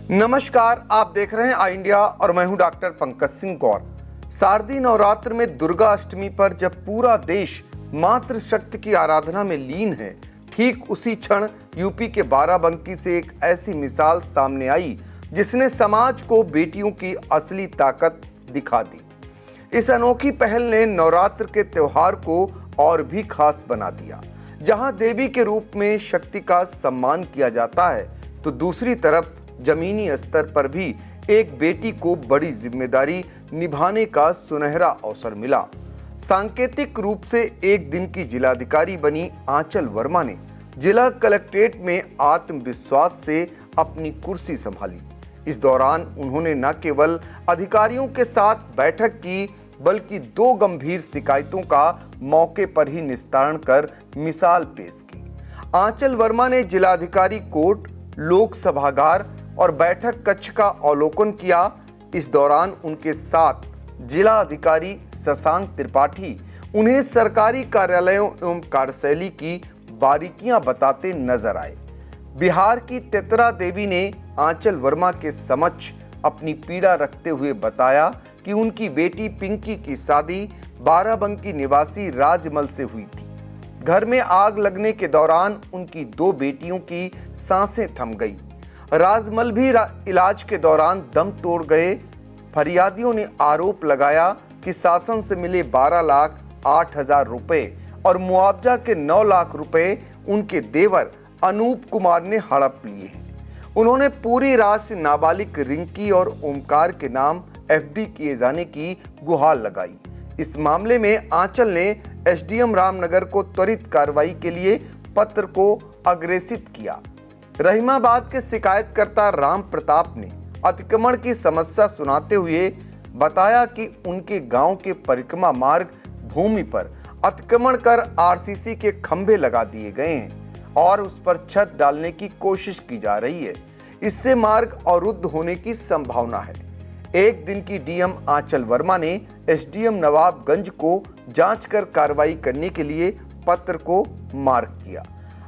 नमस्कार, आप देख रहे हैं आई इंडिया और मैं हूं डॉक्टर पंकज सिंह गौर। शारदीय नवरात्र में दुर्गा अष्टमी पर जब पूरा देश मातृ शक्ति की आराधना में लीन है, ठीक उसी क्षण यूपी के बाराबंकी से एक ऐसी मिसाल सामने आई जिसने समाज को बेटियों की असली ताकत दिखा दी। इस अनोखी पहल ने नवरात्र के त्योहार को और भी खास बना दिया। जहां देवी के रूप में शक्ति का सम्मान किया जाता है, तो दूसरी तरफ जमीनी स्तर पर भी एक बेटी को बड़ी जिम्मेदारी निभाने का सुनहरा अवसर मिला। सांकेतिक रूप से एक दिन की जिलाधिकारी बनी आंचल वर्मा ने जिला कलेक्ट्रेट में आत्मविश्वास से अपनी कुर्सी संभाली। इस दौरान उन्होंने न केवल अधिकारियों के साथ बैठक की, बल्कि 2 गंभीर शिकायतों का मौके पर ही निस्तारण कर मिसाल पेश की। आंचल वर्मा ने जिलाधिकारी कोर्ट, लोक सभागार और बैठक कक्ष का अवलोकन किया। इस दौरान उनके साथ जिला अधिकारी शशांक त्रिपाठी उन्हें सरकारी कार्यालयों एवं कार्यशैली की बारीकियां बताते नजर आए। बिहार की तेतरा देवी ने आंचल वर्मा के समक्ष अपनी पीड़ा रखते हुए बताया कि उनकी बेटी पिंकी की शादी बाराबंकी निवासी राजमल से हुई थी। घर में आग लगने के दौरान उनकी 2 बेटियों की सांसें थम गई। राजमल भी इलाज के दौरान दम तोड़ गए। फरियादियों ने आरोप लगाया कि शासन से मिले 12,08,000 रुपए और मुआवजा के 9 लाख रुपए उनके देवर अनूप कुमार ने हड़प लिए हैं। उन्होंने पूरी राशि नाबालिग रिंकी और ओमकार के नाम एफडी किए जाने की गुहार लगाई। इस मामले में आंचल ने एसडीएम रामनगर को त्वरित कार्रवाई के लिए पत्र को अग्रेसित किया। रहीमाबाद के शिकायतकर्ता राम प्रताप ने अतिक्रमण की समस्या सुनाते हुए बताया कि उनके गांव के परिक्रमा मार्ग भूमि पर अतिक्रमण कर आरसीसी के खंभे लगा दिए गए हैं और उस पर छत डालने की कोशिश की जा रही है। इससे मार्ग अवरुद्ध होने की संभावना है। एक दिन की डीएम आंचल वर्मा ने एसडीएम नवाबगंज को जांच कर कार्रवाई करने के लिए पत्र को मार्क किया।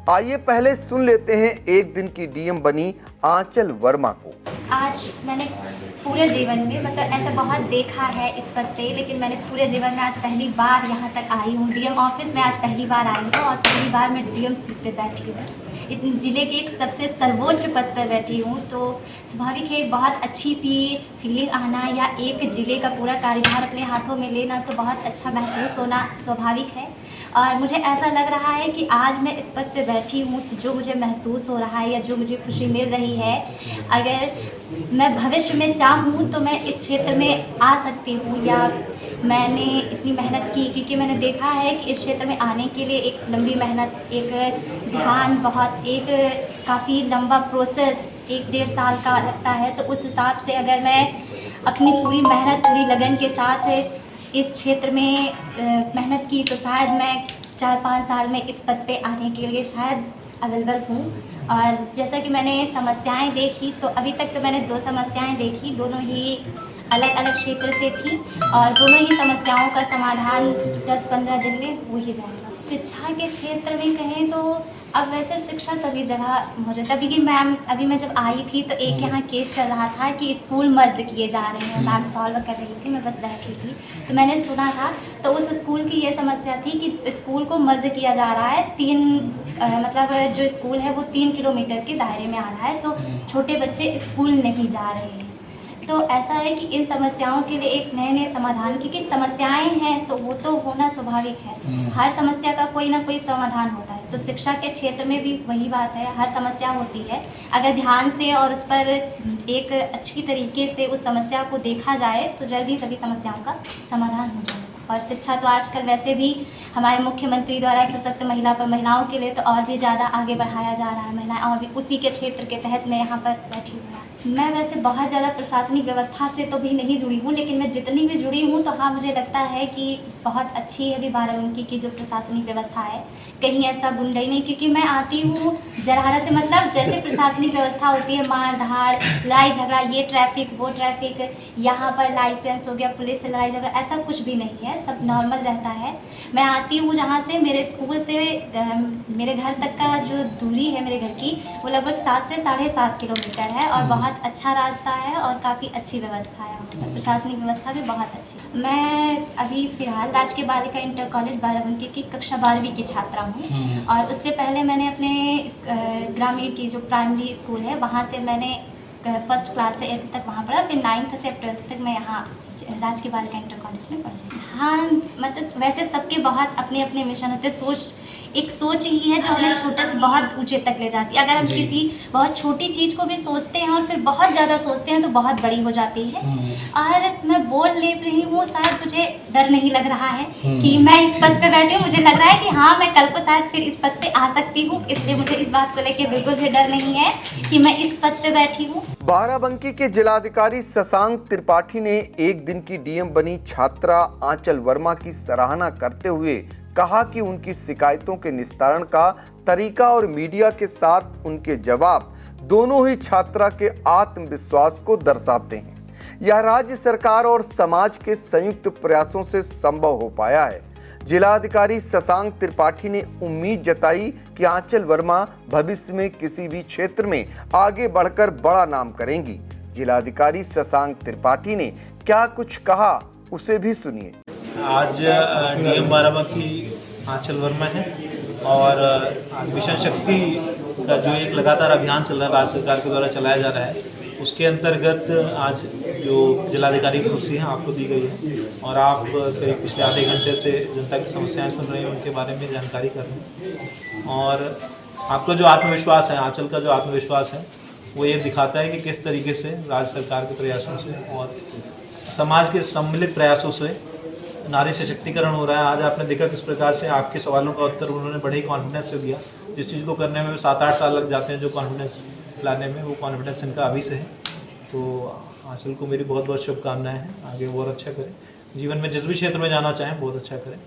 आइए पहले सुन लेते हैं एक दिन की डीएम बनी आंचल वर्मा को। आज मैंने पूरे जीवन में ऐसा बहुत देखा है इस पद पे, लेकिन मैंने पूरे जीवन में आज पहली बार यहाँ तक आई हूँ। डीएम ऑफिस में आज पहली बार आई हूँ और पहली बार मैं डीएम सीट पे बैठी हूँ। इतने ज़िले के एक सबसे सर्वोच्च पद पर बैठी हूँ, तो स्वाभाविक है बहुत अच्छी सी फीलिंग आना या एक ज़िले का पूरा कार्यभार अपने हाथों में लेना तो बहुत अच्छा महसूस होना स्वाभाविक है। और मुझे ऐसा लग रहा है कि आज मैं इस पद पे बैठी हूँ तो जो मुझे महसूस हो रहा है या जो मुझे खुशी मिल रही है, अगर मैं भविष्य में चाहूँ तो मैं इस क्षेत्र में आ सकती हूँ। या मैंने इतनी मेहनत की क्योंकि मैंने देखा है कि इस क्षेत्र में आने के लिए एक लंबी मेहनत, एक ध्यान, एक काफ़ी लंबा प्रोसेस 1-1.5 साल का लगता है। तो उस हिसाब से अगर मैं अपनी पूरी मेहनत, पूरी लगन के साथ इस क्षेत्र में मेहनत की तो शायद मैं 4-5 साल में इस पद पे आने के लिए शायद अवेलेबल हूँ। और जैसा कि मैंने समस्याएं देखी, तो अभी तक तो मैंने 2 समस्याएं देखी, दोनों ही अलग अलग क्षेत्र से थी और दोनों ही समस्याओं का समाधान 10-15 दिन में हो ही जाएगा। शिक्षा के क्षेत्र में कहें तो अब वैसे शिक्षा सभी जगह मौजूद है। अभी मैं जब आई थी तो एक यहाँ केस चल रहा था कि स्कूल मर्ज किए जा रहे हैं। मैम सॉल्व कर रही थी, मैं बस बैठी थी तो मैंने सुना था। तो उस स्कूल की ये समस्या थी कि स्कूल को मर्ज किया जा रहा है। जो स्कूल है वो 3 किलोमीटर के दायरे में आ रहा है, तो छोटे बच्चे स्कूल नहीं जा रहे हैं। तो ऐसा है कि इन समस्याओं के लिए एक नए समाधान, क्योंकि समस्याएं हैं तो वो तो होना स्वाभाविक है। हर समस्या का कोई ना कोई समाधान होता है। तो शिक्षा के क्षेत्र में भी वही बात है, हर समस्या होती है। अगर ध्यान से और उस पर एक अच्छी तरीके से उस समस्या को देखा जाए तो जल्दी सभी समस्याओं का समाधान हो जाए। और शिक्षा तो आजकल वैसे भी हमारे मुख्यमंत्री द्वारा सशक्त महिलाओं के लिए तो और भी ज़्यादा आगे बढ़ाया जा रहा है। महिलाएं और भी उसी के क्षेत्र के तहत मैं यहाँ पर बैठी हूँ। मैं वैसे बहुत ज़्यादा प्रशासनिक व्यवस्था से तो भी नहीं जुड़ी हूँ, लेकिन मैं जितनी भी जुड़ी हूँ तो हाँ, मुझे लगता है कि बहुत अच्छी है अभी बाराबंकी की जो प्रशासनिक व्यवस्था है। कहीं ऐसा गुंडाई नहीं, क्योंकि मैं आती हूँ जरहारा से, मतलब जैसे प्रशासनिक व्यवस्था होती है, मार धाड़, लड़ाई झगड़ा, ये ट्रैफिक वो ट्रैफिक, यहाँ पर लाइसेंस हो गया, पुलिस से लड़ाई झगड़ा, ऐसा कुछ भी नहीं है, सब नॉर्मल रहता है। मैं आती हूँ जहाँ से मेरे स्कूल से मेरे घर तक का जो दूरी है मेरे घर की, वो लगभग 7 से 7.5 किलोमीटर है और बहुत अच्छा रास्ता है और काफ़ी अच्छी व्यवस्था है। प्रशासनिक व्यवस्था भी बहुत अच्छी। मैं अभी फ़िलहाल राजकीय बालिका इंटर कॉलेज बाराबंकी की कक्षा 12वीं की छात्रा हूँ और उससे पहले मैंने अपने ग्रामीण की जो प्राइमरी स्कूल है वहाँ से मैंने फर्स्ट क्लास से 8th तक वहाँ पढ़ा, फिर 9th से 12th तक मैं यहाँ राजकीय बालिका इंटर कॉलेज में पढ़ी। हाँ, मतलब वैसे सबके बहुत अपने अपने मिशन होते हैं। एक सोच ही है जो हमें छोटे से बहुत ऊंचे तक ले जाती है। अगर हम किसी बहुत छोटी चीज़ को भी सोचते हैं और फिर बहुत ज़्यादा सोचते हैं तो बहुत बड़ी हो जाती है। और मैं बोल ले रही हूँ, शायद मुझे डर नहीं लग रहा है कि मैं इस पद पे बैठी हूँ। मुझे लग रहा है कि हाँ, मैं कल को शायद फिर इस पद पे आ सकती हूँ, इसलिए मुझे इस बात को लेकर बिल्कुल भी डर नहीं है कि मैं इस पद पे बैठी हूँ। बाराबंकी के जिलाधिकारी शशांक त्रिपाठी ने एक दिन की डीएम बनी छात्रा आंचल वर्मा की सराहना करते हुए कहा कि उनकी शिकायतों के निस्तारण का तरीका और मीडिया के साथ उनके जवाब दोनों ही छात्रा के आत्मविश्वास को दर्शाते हैं। यह राज्य सरकार और समाज के संयुक्त प्रयासों से संभव हो पाया है। जिलाधिकारी शशांक त्रिपाठी ने उम्मीद जताई कि आंचल वर्मा भविष्य में किसी भी क्षेत्र में आगे बढ़कर बड़ा नाम करेंगी। जिलाधिकारी शशांक त्रिपाठी ने क्या कुछ कहा, उसे भी सुनिए। आज डीएम बाराबंकी आंचल वर्मा है और आज मिशन शक्ति का जो एक लगातार अभियान चल रहा है, राज्य सरकार के द्वारा चलाया जा रहा है, उसके अंतर्गत आज जो जिलाधिकारी की कुर्सी है आपको दी गई है और आप करीब पिछले आधे घंटे से जनता की समस्याएं सुन रहे हैं, उनके बारे में जानकारी कर रहे हैं। और आपका जो आत्मविश्वास है, आंचल का जो आत्मविश्वास है, वो ये दिखाता है कि किस तरीके से राज्य सरकार के प्रयासों से और समाज के सम्मिलित प्रयासों से नारी सशक्तिकरण हो रहा है। आज आपने देखा किस प्रकार से आपके सवालों का उत्तर उन्होंने बड़े ही कॉन्फिडेंस से दिया। जिस चीज़ को करने में 7-8 साल लग जाते हैं, जो कॉन्फिडेंस लाने में, वो कॉन्फिडेंस इनका अभी से है। तो आंचल को मेरी बहुत बहुत शुभकामनाएं हैं, आगे और अच्छा करें, जीवन में जिस भी क्षेत्र में जाना चाहें बहुत अच्छा करें।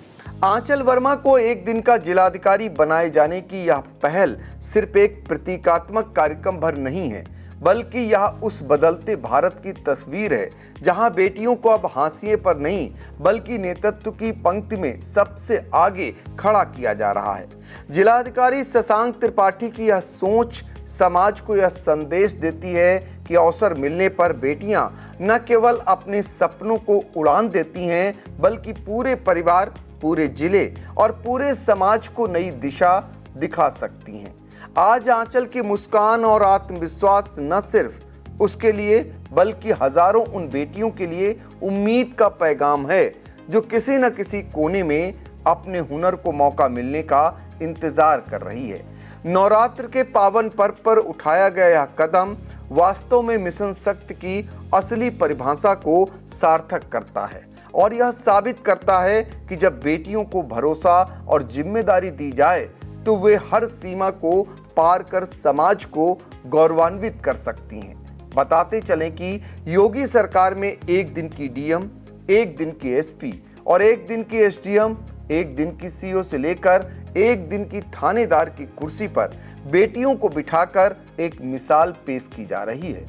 आंचल वर्मा को एक दिन का जिलाधिकारी बनाए जाने की यह पहल सिर्फ एक प्रतीकात्मक कार्यक्रम भर नहीं है, बल्कि यह उस बदलते भारत की तस्वीर है जहां बेटियों को अब हाशिए पर नहीं बल्कि नेतृत्व की पंक्ति में सबसे आगे खड़ा किया जा रहा है। जिलाधिकारी शशांक त्रिपाठी की यह सोच समाज को यह संदेश देती है कि अवसर मिलने पर बेटियां न केवल अपने सपनों को उड़ान देती हैं, बल्कि पूरे परिवार, पूरे जिले और पूरे समाज को नई दिशा दिखा सकती हैं। आज आंचल की मुस्कान और आत्मविश्वास न सिर्फ उसके लिए बल्कि हजारों उन बेटियों के लिए उम्मीद का पैगाम है जो किसी न किसी कोने में अपने हुनर को मौका मिलने का इंतजार कर रही है। नवरात्र के पावन पर्व पर उठाया गया यह कदम वास्तव में मिशन शक्ति की असली परिभाषा को सार्थक करता है और यह साबित करता है कि जब बेटियों को भरोसा और जिम्मेदारी दी जाए तो वे हर सीमा को पार कर समाज को गौरवान्वित कर सकती हैं। बताते चलें कि योगी सरकार में एक दिन की डीएम, एक दिन की एसपी और एक दिन की एसडीएम, एक दिन की सीओ से लेकर एक दिन की थानेदार की कुर्सी पर बेटियों को बिठाकर एक मिसाल पेश की जा रही है।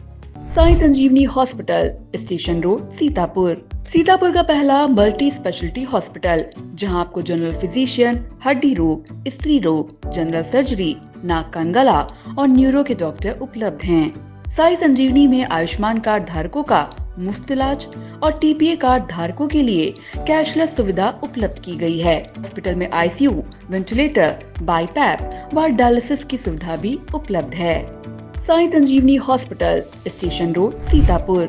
Sai Sanjeevani hospital, station road, Sitapur. Sitapur का पहला मल्टी स्पेशलिटी हॉस्पिटल जहां आपको जनरल फिजिशियन, हड्डी रोग, स्त्री रोग, जनरल सर्जरी, नाक कान गला और न्यूरो के डॉक्टर उपलब्ध हैं। साई संजीवनी में आयुष्मान कार्ड धारकों का मुफ्त इलाज और टीपीए कार्ड धारकों के लिए कैशलेस सुविधा उपलब्ध की गई है। हॉस्पिटल में आईसीयू, वेंटिलेटर, बाईपैप व डायलिसिस की सुविधा भी उपलब्ध है। Sai Sanjeevani hospital, station road, Sitapur.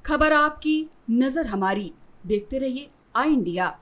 खबर आपकी, नजर हमारी। देखते रहिए आई इंडिया।